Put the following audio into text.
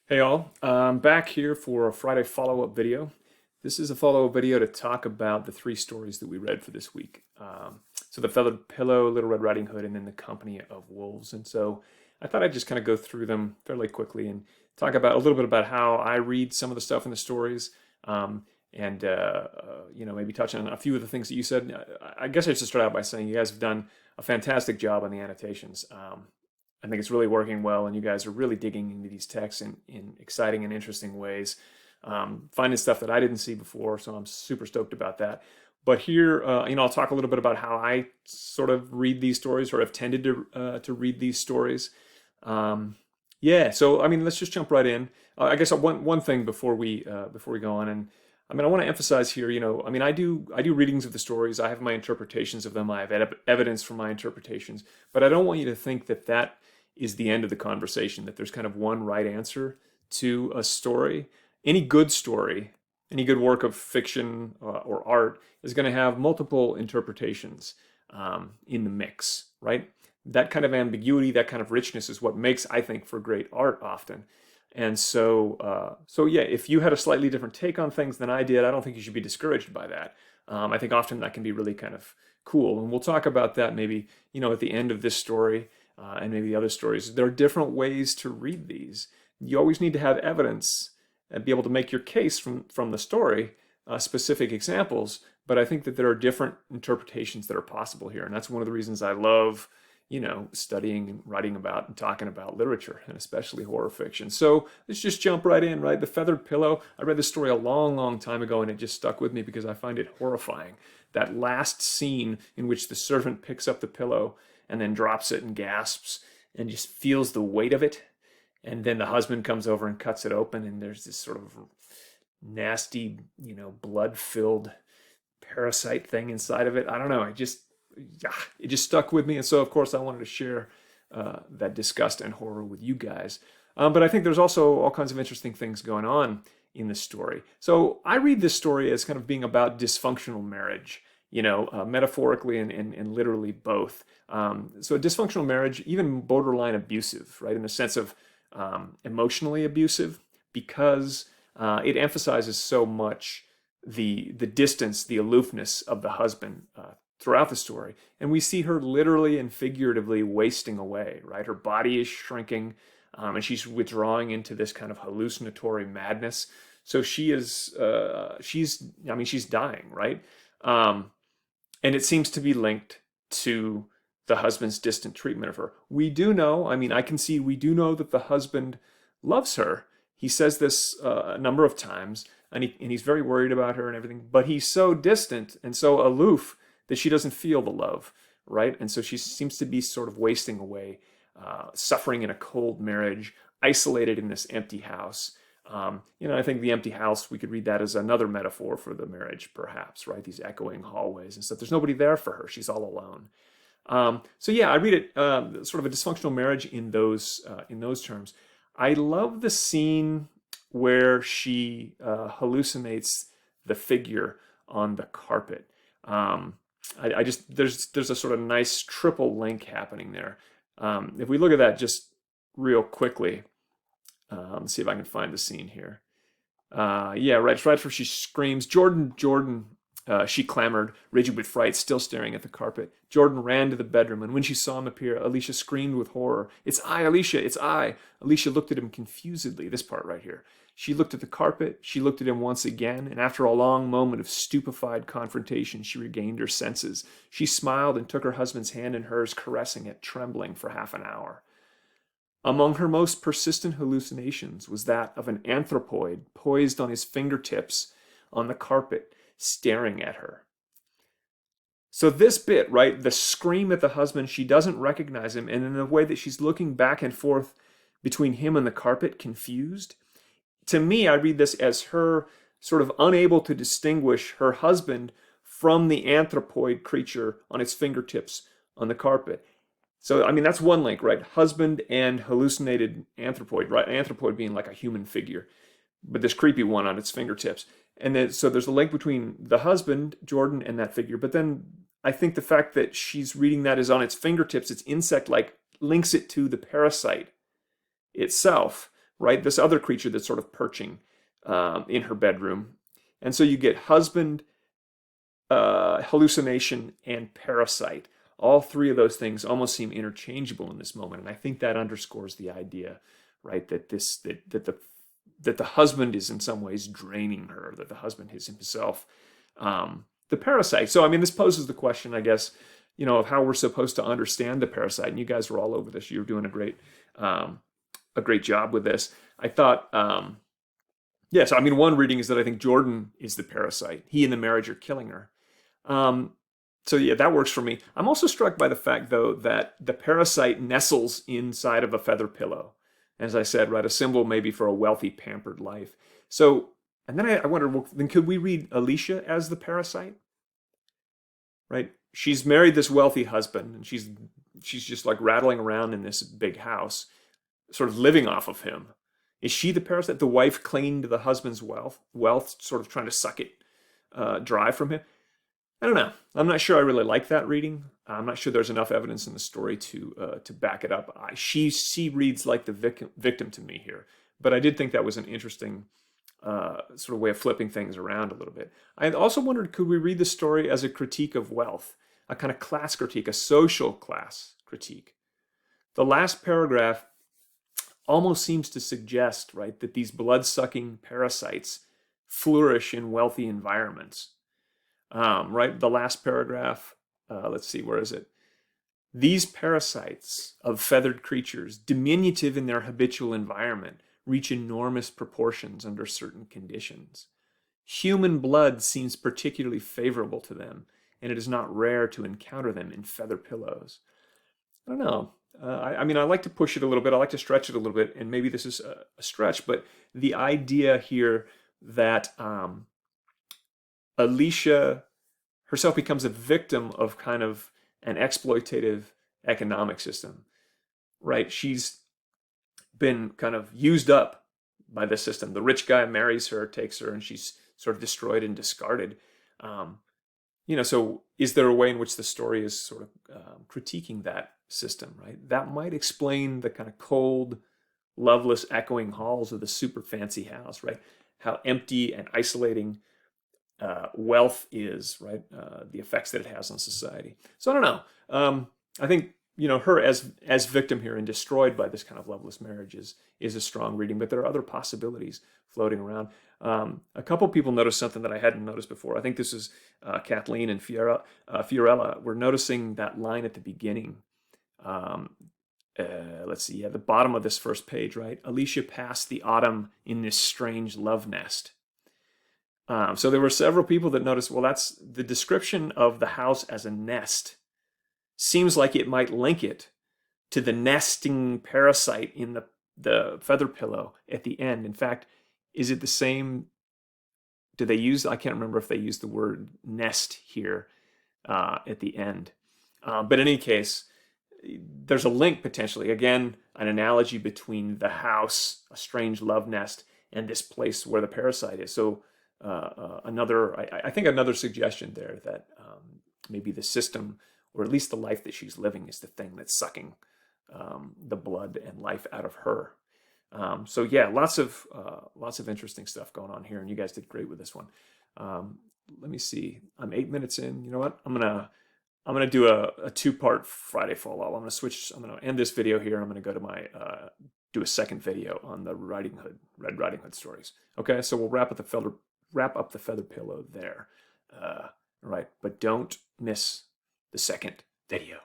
Hey all, I'm back here for a Friday follow-up video. This is a follow-up video to talk about the three stories that we read for this week. So The Feathered Pillow, Little Red Riding Hood, and then The Company of Wolves. And so I thought I'd just kind of go through them fairly quickly and talk about a little bit about how I read some of the stuff in the stories, and maybe touch on a few of the things that you said. I guess I should start out by saying you guys have done a fantastic job on the annotations. I think it's really working well, and you guys are really digging into these texts in exciting and interesting ways, finding stuff that I didn't see before. So I'm super stoked about that. But here, I'll talk a little bit about how I sort of read these stories, or have tended to read these stories. Yeah, so I mean, let's just jump right in. I guess one thing before we go on, and I mean, I want to emphasize here. I mean, I do readings of the stories. I have my interpretations of them. I have evidence for my interpretations, but I don't want you to think that is the end of the conversation, that there's kind of one right answer to a story. Any good story, any good work of fiction or art is going to have multiple interpretations in the mix, right? That kind of ambiguity, that kind of richness is what makes, I think, for great art often. And so yeah, if you had a slightly different take on things than I did, I don't think you should be discouraged by that. I think often that can be really kind of cool, and we'll talk about that maybe at the end of this story and maybe the other stories. There are different ways to read these. You always need to have evidence and be able to make your case from the story, specific examples. But I think that there are different interpretations that are possible here, and that's one of the reasons I love studying and writing about and talking about literature, and especially horror fiction. So let's just jump right in, right? The Feathered Pillow. I read this story a long, long time ago, and it just stuck with me because I find it horrifying. That last scene in which the servant picks up the pillow and then drops it and gasps and just feels the weight of it. And then the husband comes over and cuts it open, and there's this sort of nasty, blood-filled parasite thing inside of it. I don't know. It just stuck with me, and so of course I wanted to share that disgust and horror with you guys. But I think there's also all kinds of interesting things going on in the story. So I read this story as kind of being about dysfunctional marriage, metaphorically and literally both. So a dysfunctional marriage, even borderline abusive, right, in the sense of emotionally abusive, because it emphasizes so much the distance, the aloofness of the husband throughout the story. And we see her literally and figuratively wasting away, right? Her body is shrinking, and she's withdrawing into this kind of hallucinatory madness. So she's dying, right? And it seems to be linked to the husband's distant treatment of her. We do know, we do know that the husband loves her. He says this a number of times, and he's very worried about her and everything, but he's so distant and so aloof that she doesn't feel the love, right? And so she seems to be sort of wasting away, suffering in a cold marriage, isolated in this empty house. I think the empty house, we could read that as another metaphor for the marriage, perhaps, right? These echoing hallways and stuff. There's nobody there for her. She's all alone. So yeah, I read it sort of a dysfunctional marriage in those terms. I love the scene where she hallucinates the figure on the carpet. I just there's a sort of nice triple link happening there. If we look at that just real quickly, let's see if I can find the scene here. Yeah, right where she screams, Jordan, Jordan. She clamored, rigid with fright, still staring at the carpet. Jordan ran to the bedroom, and when she saw him appear, Alicia screamed with horror. "It's I, Alicia, it's I." Alicia looked at him confusedly, this part right here. She looked at the carpet, she looked at him once again, and after a long moment of stupefied confrontation, she regained her senses. She smiled and took her husband's hand in hers, caressing it, trembling for half an hour. Among her most persistent hallucinations was that of an anthropoid poised on his fingertips on the carpet, staring at her. So this bit, right, the scream at the husband, she doesn't recognize him, and in the way that she's looking back and forth between him and the carpet, confused. To me, I read this as her sort of unable to distinguish her husband from the anthropoid creature on its fingertips on the carpet. So, I mean, that's one link, right? Husband and hallucinated anthropoid, right? Anthropoid being like a human figure, but this creepy one on its fingertips. And then, so there's a link between the husband, Jordan, and that figure. But then I think the fact that she's reading that is on its fingertips, it's insect-like, links it to the parasite itself, right? This other creature that's sort of perching in her bedroom. And so you get husband, hallucination, and parasite. All three of those things almost seem interchangeable in this moment, and I think that underscores the idea, right, that the husband is in some ways draining her, that the husband is himself the parasite. So I mean, this poses the question, I guess, of how we're supposed to understand the parasite. And you guys were all over this. You're doing a great job with this. I thought, yeah. So I mean, one reading is that I think Jordan is the parasite. He and the marriage are killing her. So yeah, that works for me. I'm also struck by the fact, though, that the parasite nestles inside of a feather pillow. As I said, right, a symbol maybe for a wealthy, pampered life. So, and then I wondered, well, then could we read Alicia as the parasite? Right? She's married this wealthy husband, and she's just like rattling around in this big house, sort of living off of him. Is she the parasite? The wife clinging to the husband's wealth, sort of trying to suck it dry from him? I don't know. I'm not sure I really like that reading. I'm not sure there's enough evidence in the story to back it up. She reads like the victim to me here, but I did think that was an interesting sort of way of flipping things around a little bit. I also wondered, could we read the story as a critique of wealth, a kind of class critique, a social class critique? The last paragraph almost seems to suggest, right, that these blood-sucking parasites flourish in wealthy environments. Right, the last paragraph, let's see, where is it? These parasites of feathered creatures, diminutive in their habitual environment, reach enormous proportions under certain conditions. Human blood seems particularly favorable to them, and it is not rare to encounter them in feather pillows. I don't know. I mean, I like to push it a little bit. I like to stretch it a little bit, and maybe this is a stretch, but the idea here that Alicia herself becomes a victim of kind of an exploitative economic system, right? She's been kind of used up by the system. The rich guy marries her, takes her, and she's sort of destroyed and discarded. So is there a way in which the story is sort of critiquing that system, right? That might explain the kind of cold, loveless, echoing halls of the super fancy house, right? How empty and isolating wealth is, right? The effects that it has on society. So I don't know. I think her as victim here and destroyed by this kind of loveless marriage is a strong reading, but there are other possibilities floating around. A couple people noticed something that I hadn't noticed before. I think this is Kathleen and Fiorella. We're noticing that line at the beginning. Let's see, the bottom of this first page, right? Alicia passed the autumn in this strange love nest. So there were several people that noticed, well, that's the description of the house as a nest. Seems like it might link it to the nesting parasite in the feather pillow at the end. In fact, is it the same? Do they use, I can't remember if they use the word nest here at the end. But in any case, there's a link potentially. Again, an analogy between the house, a strange love nest, and this place where the parasite is. So I think another suggestion there that maybe the system, or at least the life that she's living, is the thing that's sucking the blood and life out of her. So yeah, lots of interesting stuff going on here, and you guys did great with this one. Let me see. I'm 8 minutes in. You know what? I'm gonna do a two-part Friday follow-up. I'm gonna end this video here. I'm gonna go to my do a second video on the Red Riding Hood stories. Okay, so we'll wrap up the feather pillow there. All right, but don't miss the second video.